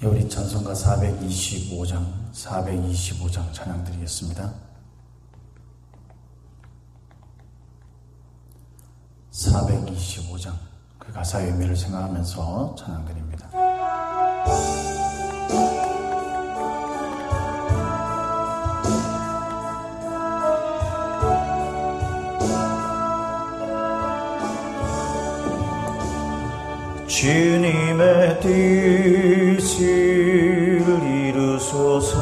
우리 찬송가 425장 찬양 드리겠습니다. 425장 그 가사의 의미를 생각하면서 찬양 드립니다. 주님의 뜻을 이루소서.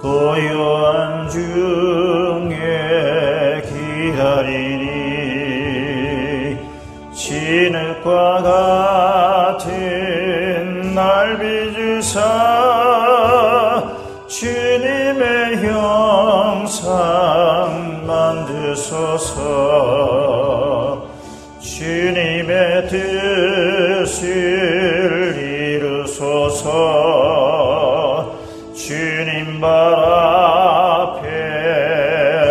고요한 중에 기다리니 진흙과 같은 날 빚으사 주님의 형상 만드소서. 주님의 뜻을 이루소서. 주님 발 앞에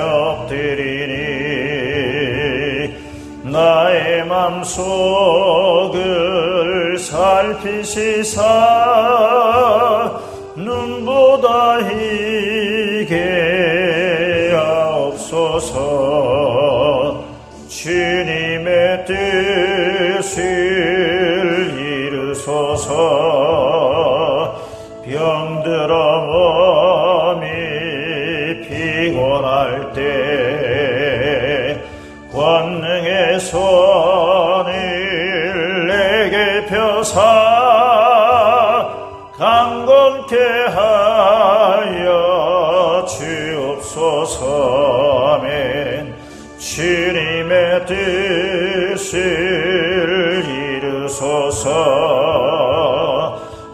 엎드리니 나의 맘속을 살피시사 눈보다 희게 하옵소서. 주님의 뜻을 이루소서. 병들어 몸이 피곤할 때 권능의 손을 내게 펴사 강건케 하여 주옵소서. 아멘. 주님의 뜻을 이루소서.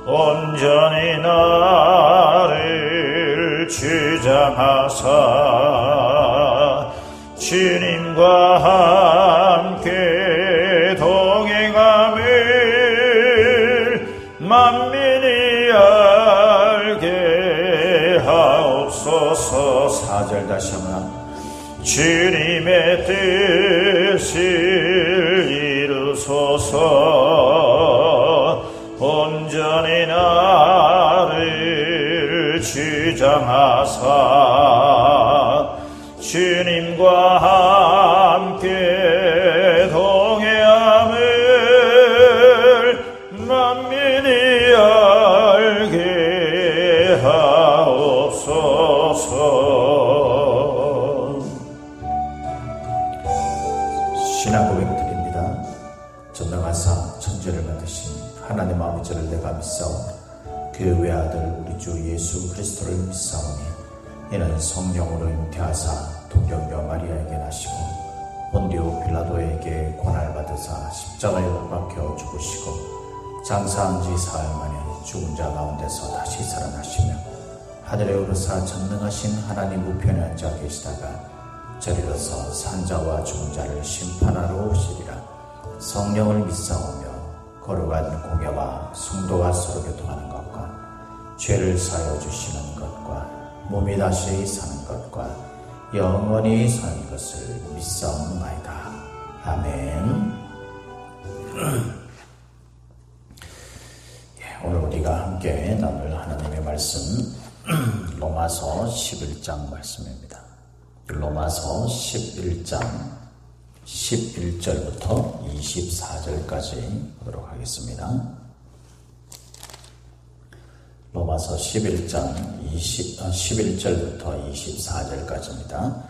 온전히 나를 주장하사 주님과 함께 동행함을 만민이 알게 하옵소서. 4절 다시 한번. 주님의 뜻을 이루소서. 온전히 나를 주장하사 주님과 함께 동행함을 만민이 알게 하옵소서. 신앙 고백드립니다. 전능하사 천지를 만드신 하나님 아버지를 내가 믿사오니 그 외아들 우리 주 예수 그리스도를 믿사오니 이는 성령으로 잉태하사 동정녀 마리아에게 나시고 본디오 빌라도에게 고난을 받으사 십자가에 못 박혀 죽으시고 장사한 지 사흘 만에 죽은 자 가운데서 다시 살아나시며 하늘에 오르사 전능하신 하나님 우편에 앉아 계시다가 저리로서 산자와 죽은 자를 심판하러 오시리라. 성령을 믿사오며 거룩한 공예와 성도가 서로 교통하는 것과 죄를 사하여 주시는 것과 몸이 다시 사는 것과 영원히 사는 것을 믿사옵나이다. 아멘. 오늘 우리가 함께 나눌 하나님의 말씀 로마서 11장 말씀입니다. 로마서 11장 11절부터 24절까지 보도록 하겠습니다. 로마서 11장 11절부터 24절까지입니다.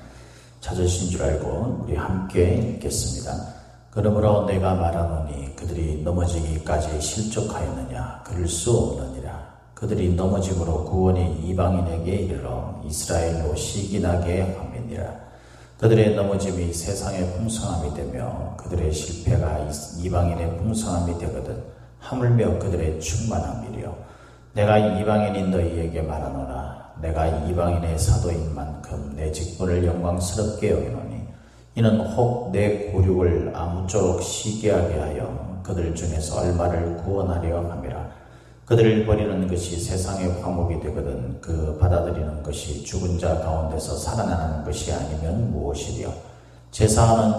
찾으신 줄 알고 우리 함께 읽겠습니다. 그러므로 내가 말하노니 그들이 넘어지기까지 실족하였느냐? 그럴 수 없느니라. 그들이 넘어짐으로 구원이 이방인에게 이르러 이스라엘로 시기나게 함이니라. 그들의 넘어짐이 세상의 풍성함이 되며 그들의 실패가 이방인의 풍성함이 되거든 하물며 그들의 충만함이리요. 내가 이방인인 너희에게 말하노라. 내가 이방인의 사도인 만큼 내 직분을 영광스럽게 여기노니 이는 혹 내 고륙을 아무쪼록 시기하게 하여 그들 중에서 얼마를 구원하려 함이라. 그들을 버리는 것이 세상의 화목이 되거든 그 받아들이는 것이 죽은 자 가운데서 살아나는 것이 아니면 무엇이리요. 제사하는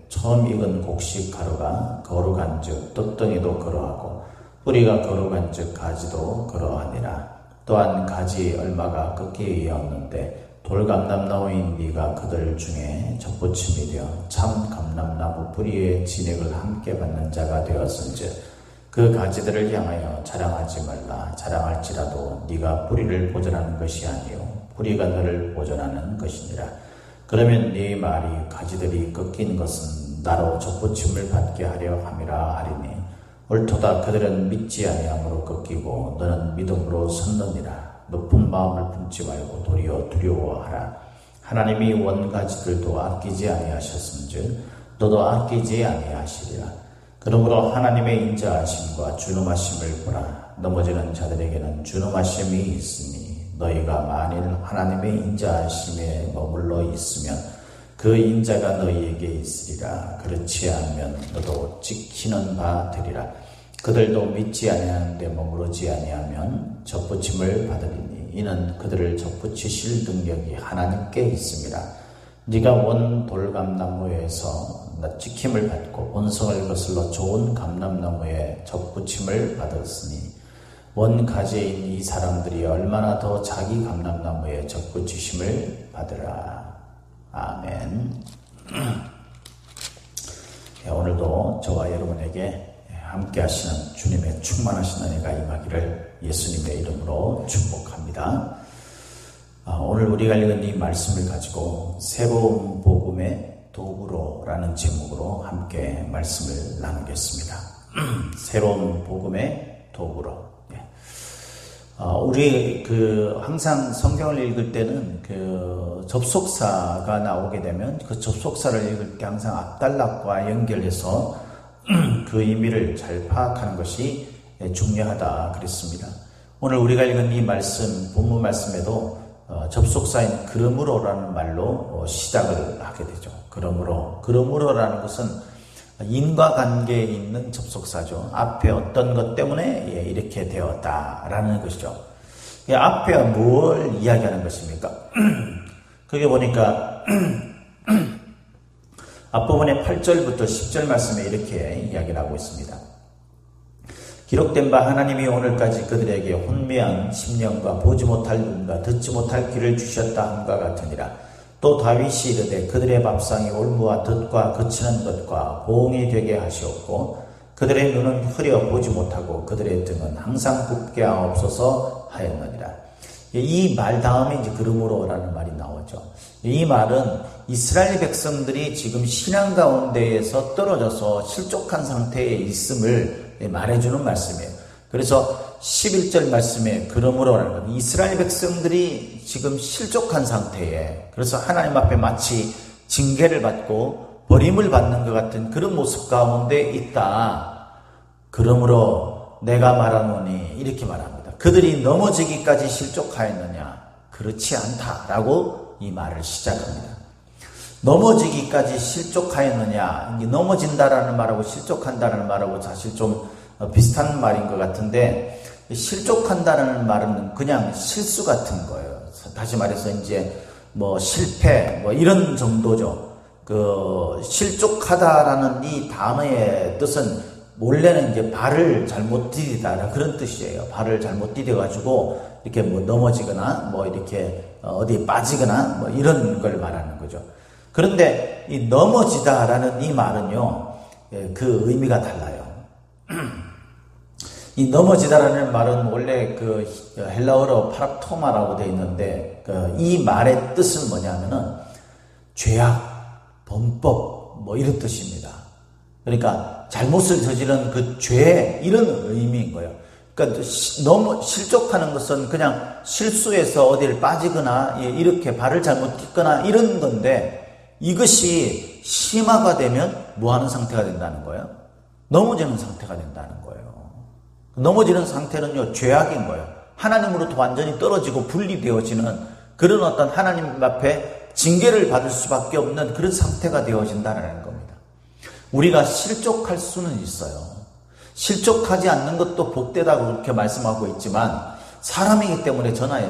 처음 익은 곡식 가루가 거룩한즉 떡덩이도 그러하고 뿌리가 거룩한 즉 가지도 그러하니라. 또한 가지 얼마가 꺾이었는데 돌감람나무인 네가 그들 중에 접붙임이 되어 참 감람나무 뿌리의 진액을 함께 받는 자가 되었은즉 그 가지들을 향하여 자랑하지 말라. 자랑할지라도 네가 뿌리를 보존하는 것이 아니요 뿌리가 너를 보존하는 것이니라. 그러면 네 말이 가지들이 꺾인 것은 나로 접붙임을 받게 하려 함이라 하리니 옳도다. 그들은 믿지 아니함으로 꺾이고 너는 믿음으로 섰느니라. 높은 마음을 품지 말고 도리어 두려워하라. 하나님이 원가지들도 아끼지 아니하셨은즉 너도 아끼지 아니하시리라. 그러므로 하나님의 인자하심과 준엄하심을 보라. 넘어지는 자들에게는 준엄하심이 있으니 너희가 만일 하나님의 인자하심에 머물러 있으면 그 인자가 너희에게 있으리라. 그렇지 않으면 너도 찍히는 바 되리라. 그들도 믿지 아니하는데 머무르지 아니하면 접붙임을 받으리니 이는 그들을 접붙이실 능력이 하나님께 있습니다. 네가 원 돌감나무에서 찍힘을 받고 본성을 거슬러 좋은 감람나무에 접붙임을 받았으니 원 가지인 이 사람들이 얼마나 더 자기 감람나무에 접붙이심을 받으라. 아멘. 오늘도 저와 여러분에게 함께 하시는 주님의 충만하신 은혜가 임하기를 예수님의 이름으로 축복합니다. 오늘 우리가 읽은 이 말씀을 가지고 새로운 복음의 도구로라는 제목으로 함께 말씀을 나누겠습니다. 새로운 복음의 도구로. 우리 항상 성경을 읽을 때는 접속사가 나오게 되면 그 접속사를 읽을 때 항상 앞단락과 연결해서 그 의미를 잘 파악하는 것이 중요하다 그랬습니다. 오늘 우리가 읽은 이 말씀, 본문 말씀에도 접속사인 그러므로라는 말로 시작을 하게 되죠. 그러므로라는 것은 인과관계에 있는 접속사죠. 앞에 어떤 것 때문에 이렇게 되었다라는 것이죠. 앞에 뭘 이야기하는 것입니까? 그게 보니까 앞부분의 8절부터 10절 말씀에 이렇게 이야기를 하고 있습니다. 기록된 바 하나님이 오늘까지 그들에게 혼미한 심령과 보지 못할 눈과 듣지 못할 귀를 주셨다 함과 같으니라. 또 다윗이 이르되 그들의 밥상이 올무와 덫과 거치는 것과 보응이 되게 하시옵고 그들의 눈은 흐려 보지 못하고 그들의 등은 항상 굽게 하옵소서 하였느니라. 이 말 다음에 이제 그러므로라는 말이 나오죠. 이 말은 이스라엘 백성들이 지금 신앙 가운데에서 떨어져서 실족한 상태에 있음을 말해주는 말씀이에요. 그래서 11절 말씀에 그러므로라는 건 이스라엘 백성들이 지금 실족한 상태에, 그래서 하나님 앞에 마치 징계를 받고 버림을 받는 것 같은 그런 모습 가운데 있다. 그러므로 내가 말하노니 이렇게 말합니다. 그들이 넘어지기까지 실족하였느냐? 그렇지 않다라고 이 말을 시작합니다. 넘어지기까지 실족하였느냐? 넘어진다라는 말하고 실족한다라는 말하고 사실 좀 비슷한 말인 것 같은데, 실족한다는 말은 그냥 실수 같은 거예요. 다시 말해서 이제 실패 이런 정도죠. 실족하다라는 이 단어의 뜻은 원래는 이제 발을 잘못 디디다 그런 뜻이에요. 발을 잘못 디뎌가지고 이렇게 넘어지거나 이렇게 어디 빠지거나 이런 걸 말하는 거죠. 그런데 이 넘어지다라는 이 말은요, 그 의미가 달라요. 이 넘어지다라는 말은 원래 헬라어로 파락토마라고 되어 있는데, 이 말의 뜻은 뭐냐면은 죄악, 범법 이런 뜻입니다. 그러니까 잘못을 저지른 그 죄, 이런 의미인 거예요. 그러니까 너무 실족하는 것은 그냥 실수해서 어디를 빠지거나 이렇게 발을 잘못 딛거나 이런 건데, 이것이 심화가 되면 뭐하는 상태가 된다는 거예요? 넘어지는 상태가 된다는 거예요. 넘어지는 상태는요, 죄악인 거예요. 하나님으로부터 완전히 떨어지고 분리되어지는 그런 어떤 하나님 앞에 징계를 받을 수밖에 없는 그런 상태가 되어진다는 겁니다. 우리가 실족할 수는 있어요. 실족하지 않는 것도 복되다고 그렇게 말씀하고 있지만, 사람이기 때문에 저나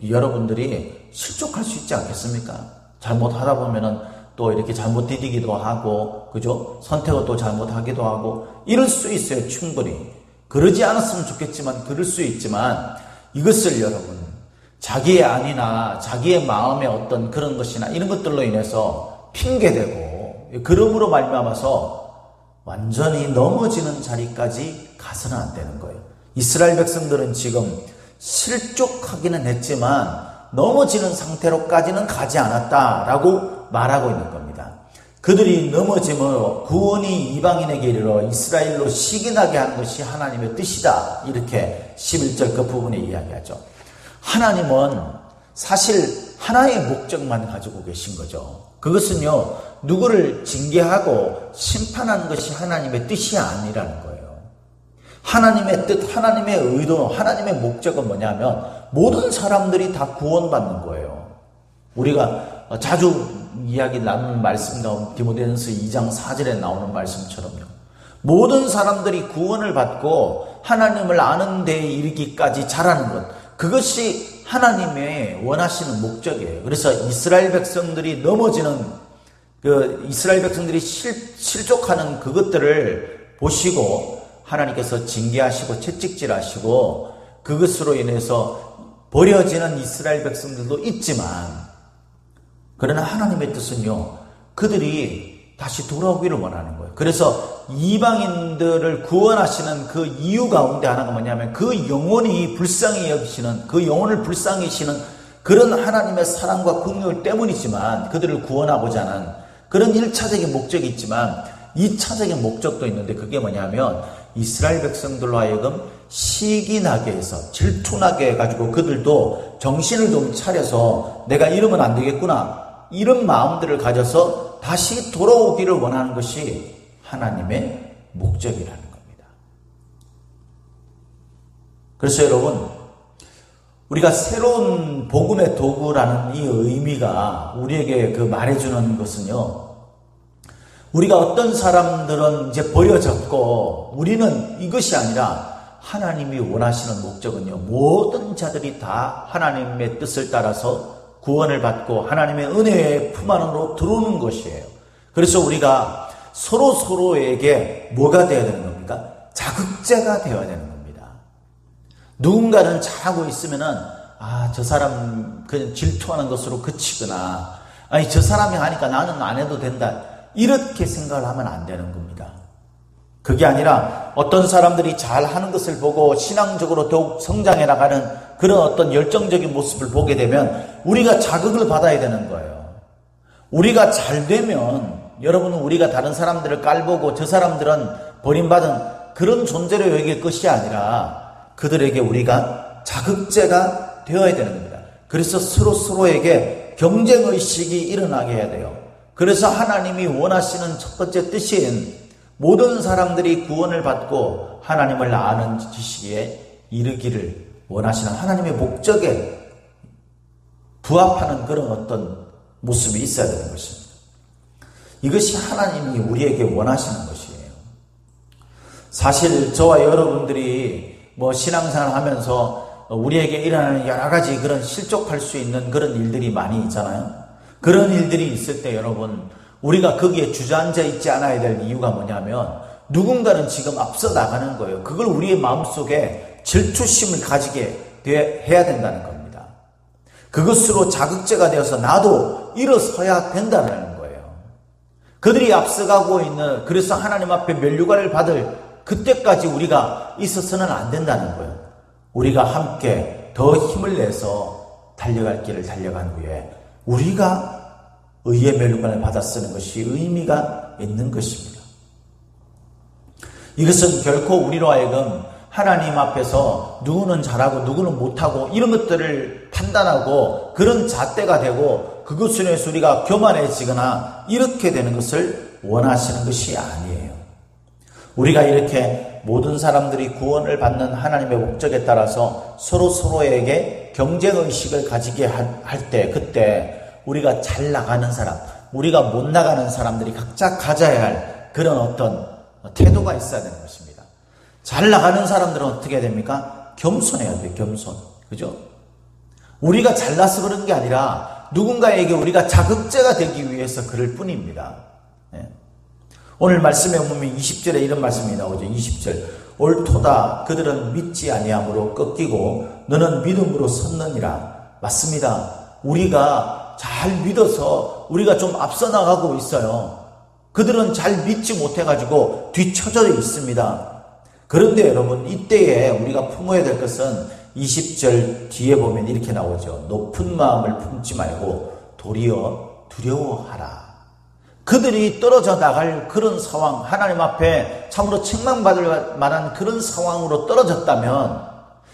여러분들이 실족할 수 있지 않겠습니까? 잘못하다 보면은 또 이렇게 잘못 디디기도 하고, 그죠? 선택을 또 잘못하기도 하고, 이럴 수 있어요, 충분히. 그러지 않았으면 좋겠지만 그럴 수 있지만 이것을 여러분 자기의 안이나 자기의 마음의 어떤 그런 것이나 이런 것들로 인해서 핑계대고 그러므로 말미암아서 완전히 넘어지는 자리까지 가서는 안 되는 거예요. 이스라엘 백성들은 지금 실족하기는 했지만 넘어지는 상태로까지는 가지 않았다라고 말하고 있는 겁니다. 그들이 넘어짐으로 구원이 이방인에게 이르러 이스라엘로 시기나게 하는 것이 하나님의 뜻이다. 이렇게 11절 그 부분에 이야기하죠. 하나님은 사실 하나의 목적만 가지고 계신 거죠. 그것은요, 누구를 징계하고 심판하는 것이 하나님의 뜻이 아니라는 거예요. 하나님의 뜻, 하나님의 의도, 하나님의 목적은 뭐냐면 모든 사람들이 다 구원받는 거예요. 우리가 자주 이야기 나누는 말씀 가운데 디모데전서 2장 4절에 나오는 말씀처럼요. 모든 사람들이 구원을 받고 하나님을 아는 데에 이르기까지 자라는 것, 그것이 하나님의 원하시는 목적이에요. 그래서 이스라엘 백성들이 넘어지는 이스라엘 백성들이 실족하는 그것들을 보시고 하나님께서 징계하시고 채찍질하시고 그것으로 인해서 버려지는 이스라엘 백성들도 있지만 그러나 하나님의 뜻은요, 그들이 다시 돌아오기를 원하는 거예요. 그래서 이방인들을 구원하시는 그 이유 가운데 하나가 뭐냐면 그 영혼이 불쌍히 여기시는, 그 영혼을 불쌍히 여기시는 그런 하나님의 사랑과 긍휼 때문이지만 그들을 구원하고자 하는 그런 1차적인 목적이 있지만 2차적인 목적도 있는데 그게 뭐냐면 이스라엘 백성들로 하여금 시기나게 해서 질투나게 해가지고 그들도 정신을 좀 차려서 내가 이러면 안 되겠구나 이런 마음들을 가져서 다시 돌아오기를 원하는 것이 하나님의 목적이라는 겁니다. 그래서 여러분, 우리가 새로운 복음의 도구라는 이 의미가 우리에게 그 말해주는 것은요, 우리가 어떤 사람들은 이제 버려졌고 우리는 이것이 아니라 하나님이 원하시는 목적은요, 모든 자들이 다 하나님의 뜻을 따라서 구원을 받고 하나님의 은혜의 품 안으로 들어오는 것이에요. 그래서 우리가 서로에게 뭐가 되어야 되는 겁니까? 자극제가 되어야 되는 겁니다. 누군가는 잘하고 있으면은 저 사람 그냥 질투하는 것으로 그치거나 아니 저 사람이 하니까 나는 안 해도 된다 이렇게 생각을 하면 안 되는 겁니다. 그게 아니라 어떤 사람들이 잘하는 것을 보고 신앙적으로 더욱 성장해 나가는 그런 어떤 열정적인 모습을 보게 되면 우리가 자극을 받아야 되는 거예요. 우리가 잘 되면 여러분은 우리가 다른 사람들을 깔보고 저 사람들은 버림받은 그런 존재로 여길 것이 아니라 그들에게 우리가 자극제가 되어야 되는 겁니다. 그래서 서로에게 경쟁의식이 일어나게 해야 돼요. 그래서 하나님이 원하시는 첫 번째 뜻인 모든 사람들이 구원을 받고 하나님을 아는 지식에 이르기를 원하시는 하나님의 목적에 부합하는 그런 어떤 모습이 있어야 되는 것입니다. 이것이 하나님이 우리에게 원하시는 것이에요. 사실 저와 여러분들이 신앙생활 하면서 우리에게 일어나는 여러 가지 그런 실족할 수 있는 그런 일들이 많이 있잖아요. 그런 일들이 있을 때 여러분, 우리가 거기에 주저앉아 있지 않아야 될 이유가 뭐냐면 누군가는 지금 앞서 나가는 거예요. 그걸 우리의 마음속에 질투심을 가지게 해야 된다는 겁니다. 그것으로 자극제가 되어서 나도 일어서야 된다는 거예요. 그들이 앞서가고 있는, 그래서 하나님 앞에 면류관을 받을 그때까지 우리가 있어서는 안 된다는 거예요. 우리가 함께 더 힘을 내서 달려갈 길을 달려간 후에 우리가 의의 면류관을 받아 쓰는 것이 의미가 있는 것입니다. 이것은 결코 우리로 하여금 하나님 앞에서 누구는 잘하고 누구는 못하고 이런 것들을 판단하고 그런 잣대가 되고 그것으로 인해서 우리가 교만해지거나 이렇게 되는 것을 원하시는 것이 아니에요. 우리가 이렇게 모든 사람들이 구원을 받는 하나님의 목적에 따라서 서로에게 경쟁의식을 가지게 할 때, 그때 우리가 잘 나가는 사람, 우리가 못 나가는 사람들이 각자 가져야 할 그런 어떤 태도가 있어야 되는 것입니다. 잘 나가는 사람들은 어떻게 됩니까? 겸손해야 돼요, 겸손. 그죠? 우리가 잘나서 그런 게 아니라 누군가에게 우리가 자극제가 되기 위해서 그럴 뿐입니다. 네. 오늘 말씀에 보면 20절에 이런 말씀이 나오죠. 20절. 옳도다. 그들은 믿지 아니함으로 꺾이고 너는 믿음으로 섰느니라. 맞습니다. 우리가 잘 믿어서 우리가 좀 앞서 나가고 있어요. 그들은 잘 믿지 못해가지고 뒤처져 있습니다. 그런데 여러분, 이때에 우리가 품어야 될 것은 20절 뒤에 보면 이렇게 나오죠. 높은 마음을 품지 말고 도리어 두려워하라. 그들이 떨어져 나갈 그런 상황, 하나님 앞에 참으로 책망받을 만한 그런 상황으로 떨어졌다면,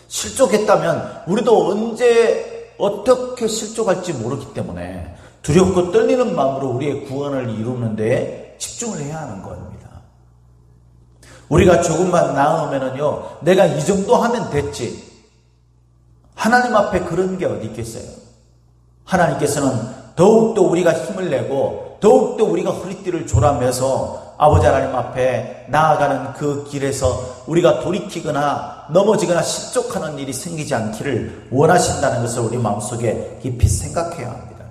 실족했다면 우리도 언제 어떻게 실족할지 모르기 때문에 두렵고 떨리는 마음으로 우리의 구원을 이루는 데 집중을 해야 하는 겁니다. 우리가 조금만 나으면은요, 내가 이 정도 하면 됐지. 하나님 앞에 그런 게 어디 있겠어요? 하나님께서는 더욱더 우리가 힘을 내고 더욱더 우리가 허리띠를 조라매서 아버지 하나님 앞에 나아가는 그 길에서 우리가 돌이키거나 넘어지거나 실족하는 일이 생기지 않기를 원하신다는 것을 우리 마음속에 깊이 생각해야 합니다.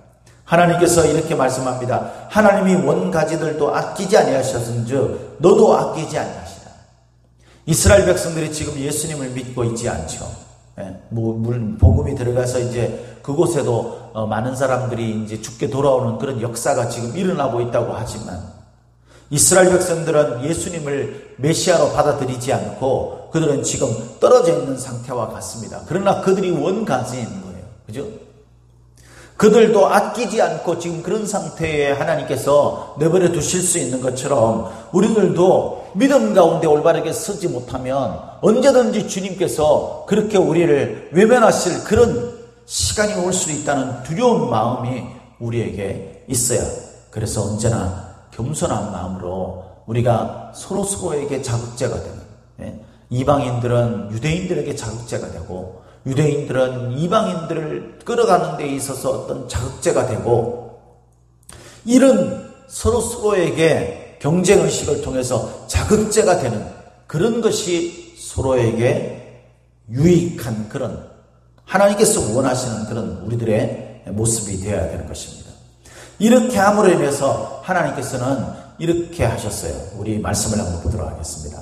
하나님께서 이렇게 말씀합니다. 하나님이 원가지들도 아끼지 아니하셨은즉 너도 아끼지 아니하시라. 이스라엘 백성들이 지금 예수님을 믿고 있지 않죠. 물론 복음이 들어가서 이제 그곳에도 많은 사람들이 이제 죽게 돌아오는 그런 역사가 지금 일어나고 있다고 하지만 이스라엘 백성들은 예수님을 메시아로 받아들이지 않고 그들은 지금 떨어져 있는 상태와 같습니다. 그러나 그들이 원가지인 거예요. 그죠? 그들도 아끼지 않고 지금 그런 상태에 하나님께서 내버려 두실 수 있는 것처럼 우리들도 믿음 가운데 올바르게 서지 못하면 언제든지 주님께서 그렇게 우리를 외면하실 그런 시간이 올 수 있다는 두려운 마음이 우리에게 있어야, 그래서 언제나 겸손한 마음으로 우리가 서로서로에게 자극제가 되는, 이방인들은 유대인들에게 자극제가 되고 유대인들은 이방인들을 끌어가는 데 있어서 어떤 자극제가 되고, 이런 서로서로에게 경쟁의식을 통해서 자극제가 되는 그런 것이 서로에게 유익한 그런, 하나님께서 원하시는 그런 우리들의 모습이 되어야 되는 것입니다. 이렇게 함으로 인해서 하나님께서는 이렇게 하셨어요. 우리 말씀을 한번 보도록 하겠습니다.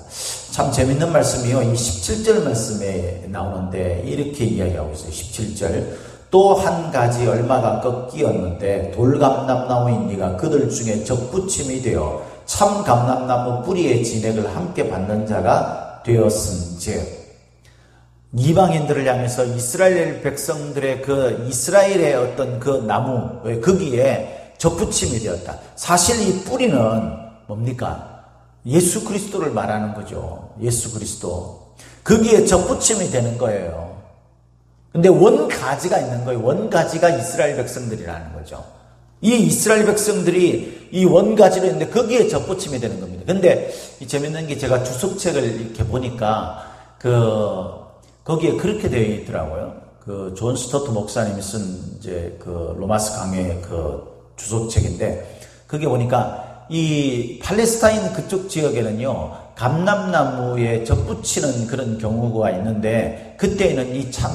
참 재밌는 말씀이요. 이 17절 말씀에 나오는데 이렇게 이야기하고 있어요. 17절. 또 한 가지 얼마가 꺾이었는데 돌감람나무인 이가 그들 중에 접붙임이 되어 참 감람나무 뿌리의 진액을 함께 받는 자가 되었은즉. 이방인들을 향해서 이스라엘 백성들의 그 이스라엘의 어떤 그 나무, 거기에 접붙임이 되었다. 사실 이 뿌리는 뭡니까? 예수 그리스도를 말하는 거죠. 예수 그리스도. 거기에 접붙임이 되는 거예요. 근데 원가지가 있는 거예요. 원가지가 이스라엘 백성들이라는 거죠. 이 이스라엘 백성들이 이 원가지로 있는데 거기에 접붙임이 되는 겁니다. 근데 이 재밌는 게 제가 주석책을 이렇게 보니까 거기에 그렇게 되어 있더라고요. 존 스토트 목사님이 쓴 이제 로마스 강의 주석책인데, 거기에 보니까 이 팔레스타인 그쪽 지역에는요, 감람나무에 접붙이는 그런 경우가 있는데, 그때에는 이 참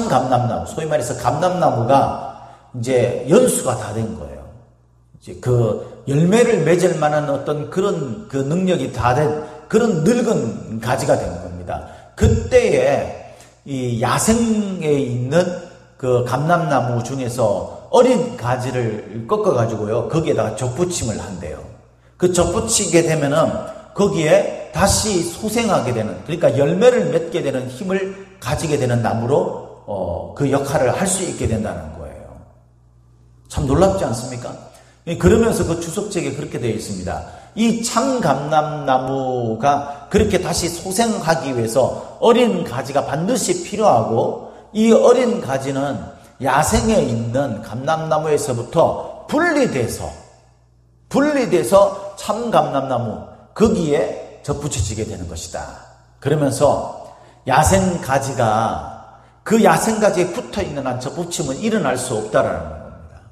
감람나무, 소위 말해서 감람나무가 이제 연수가 다 된 거예요. 이제 열매를 맺을 만한 어떤 그런 능력이 다 된 그런 늙은 가지가 된 겁니다. 그때에 이 야생에 있는 그 감람나무 중에서 어린 가지를 꺾어가지고요, 거기에다가 접붙임을 한대요. 그 접붙이게 되면은 거기에 다시 소생하게 되는, 그러니까 열매를 맺게 되는 힘을 가지게 되는 나무로 그 역할을 할 수 있게 된다는 거예요. 참 놀랍지 않습니까? 그러면서 그 주석책에 그렇게 되어 있습니다. 이 참감람나무가 그렇게 다시 소생하기 위해서 어린 가지가 반드시 필요하고, 이 어린 가지는 야생에 있는 감람나무에서부터 분리돼서 참감람나무 거기에 접붙여지게 되는 것이다. 그러면서 야생 가지가 그 야생 가지에 붙어있는 한 접붙임은 일어날 수 없다라는 겁니다.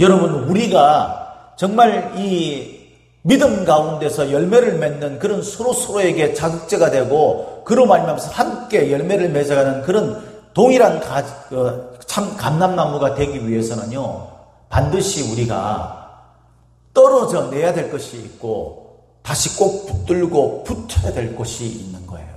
여러분, 우리가 정말 이 믿음 가운데서 열매를 맺는 그런 서로에게 자극제가 되고, 그로 말미암아서 함께 열매를 맺어가는 그런 동일한 참 감람나무가 되기 위해서는요, 반드시 우리가 떨어져 내야 될 것이 있고, 다시 꼭 붙들고 붙어야 될 곳이 있는 거예요.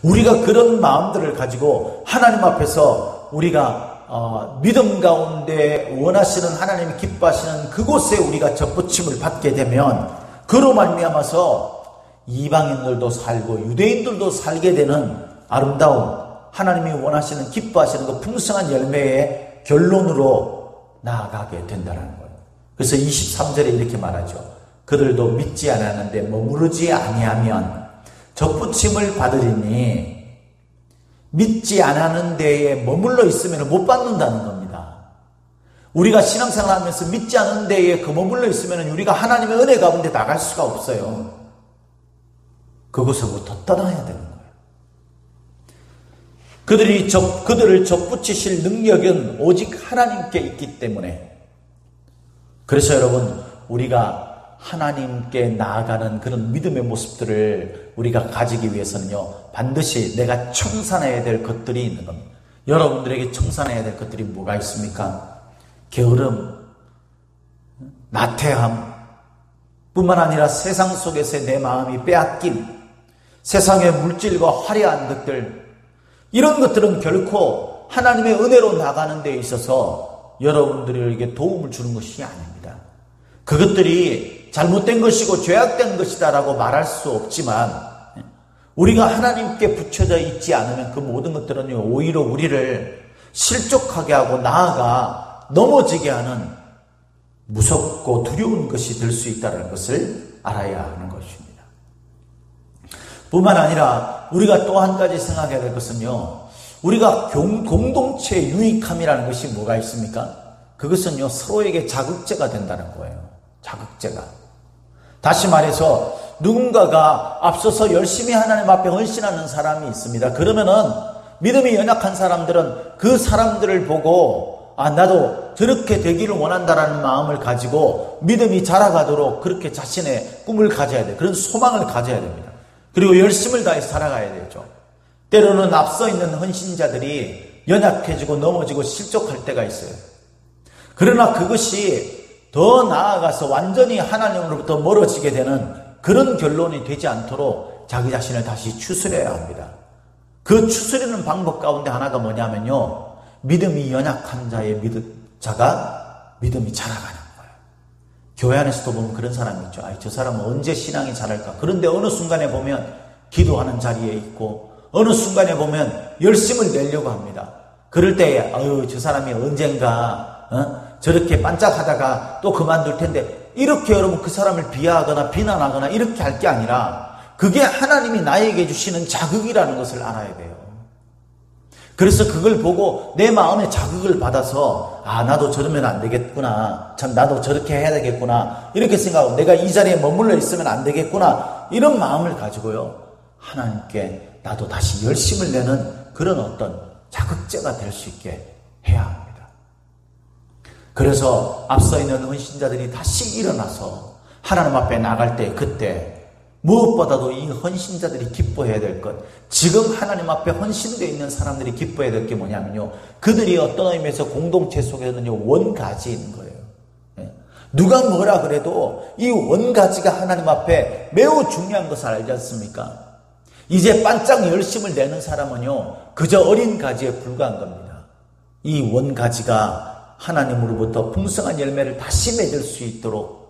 우리가 그런 마음들을 가지고 하나님 앞에서 우리가 믿음 가운데 원하시는 하나님이 기뻐하시는 그곳에 우리가 접붙임을 받게 되면 그로 말미암아서 이방인들도 살고 유대인들도 살게 되는 아름다운 하나님이 원하시는 기뻐하시는 그 풍성한 열매의 결론으로 나아가게 된다는 거예요. 그래서 23절에 이렇게 말하죠. 그들도 믿지 않았는데 머무르지 아니하면 접붙임을 받으리니 믿지 않았는 데에 머물러 있으면 못 받는다는 겁니다. 우리가 신앙생활 하면서 믿지 않는 데에 머물러 있으면 우리가 하나님의 은혜 가운데 나갈 수가 없어요. 그곳으로부터 떠나야 되는 거예요. 그들을 접붙이실 능력은 오직 하나님께 있기 때문에, 그래서 여러분, 우리가 하나님께 나아가는 그런 믿음의 모습들을 우리가 가지기 위해서는요, 반드시 내가 청산해야 될 것들이 있는 겁니다. 여러분들에게 청산해야 될 것들이 뭐가 있습니까? 게으름, 나태함, 뿐만 아니라 세상 속에서의 내 마음이 빼앗김, 세상의 물질과 화려한 것들, 이런 것들은 결코 하나님의 은혜로 나가는 데 있어서 여러분들에게 도움을 주는 것이 아닙니다. 그것들이 잘못된 것이고 죄악된 것이다라고 말할 수 없지만, 우리가 하나님께 붙여져 있지 않으면 그 모든 것들은 오히려 우리를 실족하게 하고 나아가 넘어지게 하는 무섭고 두려운 것이 될 수 있다는 것을 알아야 하는 것입니다. 뿐만 아니라 우리가 또 한 가지 생각해야 될 것은요, 우리가 공동체의 유익함이라는 것이 뭐가 있습니까? 그것은요, 서로에게 자극제가 된다는 거예요. 자극제가. 다시 말해서 누군가가 앞서서 열심히 하나님 앞에 헌신하는 사람이 있습니다. 그러면은 믿음이 연약한 사람들은 그 사람들을 보고 나도 저렇게 되기를 원한다라는 마음을 가지고 믿음이 자라가도록 그렇게 자신의 꿈을 가져야 돼요. 그런 소망을 가져야 됩니다. 그리고 열심을 다해 살아가야 되죠. 때로는 앞서 있는 헌신자들이 연약해지고 넘어지고 실족할 때가 있어요. 그러나 그것이 더 나아가서 완전히 하나님으로부터 멀어지게 되는 그런 결론이 되지 않도록 자기 자신을 다시 추스려야 합니다. 그 추스리는 방법 가운데 하나가 뭐냐면요, 믿음이 연약한 자가 믿음이 자라가는 거예요. 교회 안에서도 보면 그런 사람이 있죠. 저 사람은 언제 신앙이 자랄까? 그런데 어느 순간에 보면 기도하는 자리에 있고 어느 순간에 보면 열심을 내려고 합니다. 그럴 때에 저 사람이 언젠가 저렇게 반짝하다가 또 그만둘 텐데, 이렇게 여러분 그 사람을 비하하거나 비난하거나 이렇게 할 게 아니라 그게 하나님이 나에게 주시는 자극이라는 것을 알아야 돼요. 그래서 그걸 보고 내 마음에 자극을 받아서 나도 저러면 안 되겠구나, 참 나도 저렇게 해야 되겠구나 이렇게 생각하고 내가 이 자리에 머물러 있으면 안 되겠구나 이런 마음을 가지고요, 하나님께 나도 다시 열심을 내는 그런 어떤 자극제가 될 수 있게 해야 합니다. 그래서 앞서 있는 헌신자들이 다시 일어나서 하나님 앞에 나갈 때, 그때 무엇보다도 이 헌신자들이 기뻐해야 될 것, 지금 하나님 앞에 헌신되어 있는 사람들이 기뻐해야 될 게 뭐냐면요, 그들이 어떤 의미에서 공동체 속에서는요, 원가지인 거예요. 누가 뭐라 그래도 이 원가지가 하나님 앞에 매우 중요한 것을 알지 않습니까? 이제 반짝 열심을 내는 사람은요, 그저 어린 가지에 불과한 겁니다. 이 원가지가 하나님으로부터 풍성한 열매를 다시 맺을 수 있도록,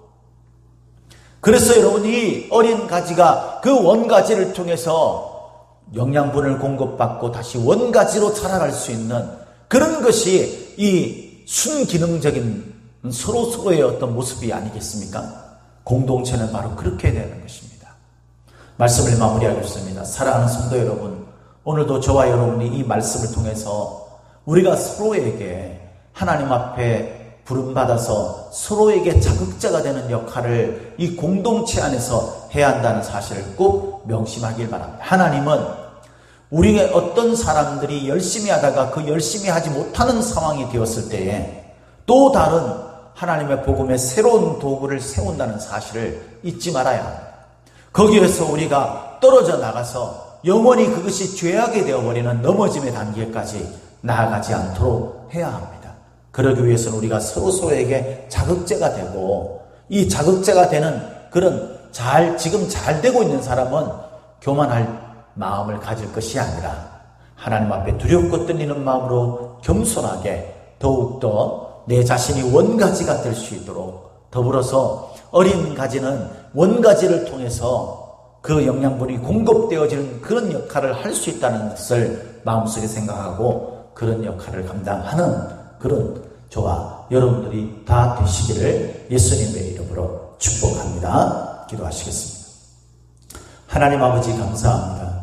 그래서 여러분 이 어린 가지가 그 원가지를 통해서 영양분을 공급받고 다시 원가지로 자라갈 수 있는 그런 것이 이 순기능적인 서로서로의 어떤 모습이 아니겠습니까? 공동체는 바로 그렇게 되는 것입니다. 말씀을 마무리하겠습니다. 사랑하는 성도 여러분, 오늘도 저와 여러분이 이 말씀을 통해서 우리가 서로에게 하나님 앞에 부름받아서 서로에게 자극자가 되는 역할을 이 공동체 안에서 해야 한다는 사실을 꼭 명심하길 바랍니다. 하나님은 우리의 어떤 사람들이 열심히 하다가 그 열심히 하지 못하는 상황이 되었을 때에 또 다른 하나님의 복음의 새로운 도구를 세운다는 사실을 잊지 말아야 합니다. 거기에서 우리가 떨어져 나가서 영원히 그것이 죄악이 되어버리는 넘어짐의 단계까지 나아가지 않도록 해야 합니다. 그러기 위해서는 우리가 서로서로에게 자극제가 되고 이 자극제가 되는 그런 지금 잘 되고 있는 사람은 교만할 마음을 가질 것이 아니라 하나님 앞에 두렵고 떨리는 마음으로 겸손하게 더욱더 내 자신이 원가지가 될 수 있도록, 더불어서 어린 가지는 원가지를 통해서 그 영양분이 공급되어지는 그런 역할을 할 수 있다는 것을 마음속에 생각하고 그런 역할을 감당하는 그런 저와 여러분들이 다 되시기를 예수님의 이름으로 축복합니다. 기도하시겠습니다. 하나님 아버지 감사합니다.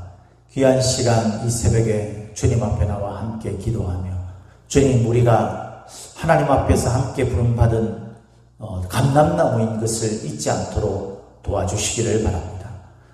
귀한 시간 이 새벽에 주님 앞에 나와 함께 기도하며, 주님, 우리가 하나님 앞에서 함께 부름받은 감람나무인 것을 잊지 않도록 도와주시기를 바랍니다.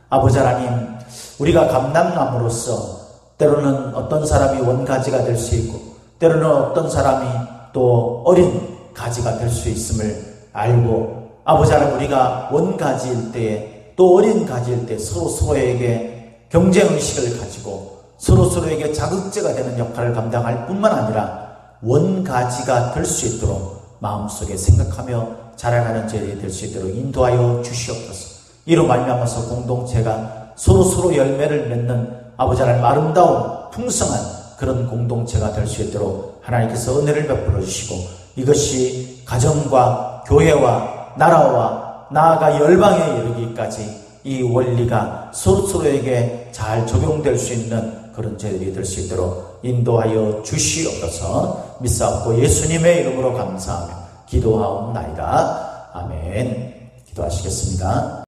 아버지 하나님, 우리가 감람나무로서 때로는 어떤 사람이 원가지가 될 수 있고 때로는 어떤 사람이 또 어린 가지가 될 수 있음을 알고, 아버지 하나님, 우리가 원가지일 때에 또 어린 가지일 때 서로에게 경쟁의식을 가지고 서로에게 자극제가 되는 역할을 감당할 뿐만 아니라 원가지가 될 수 있도록 마음속에 생각하며 자라나는 저희들이 될 수 있도록 인도하여 주시옵소서. 이로 말미암아서 공동체가 서로 열매를 맺는 아버지 하나님 아름다운 풍성한 그런 공동체가 될 수 있도록 하나님께서 은혜를 베풀어 주시고, 이것이 가정과 교회와 나라와 나아가 열방에 이르기까지 이 원리가 서로에게 잘 적용될 수 있는 그런 저희들이 될 수 있도록 인도하여 주시옵소서. 믿사옵고 예수님의 이름으로 감사하며 기도하옵나이다. 아멘. 기도하시겠습니다.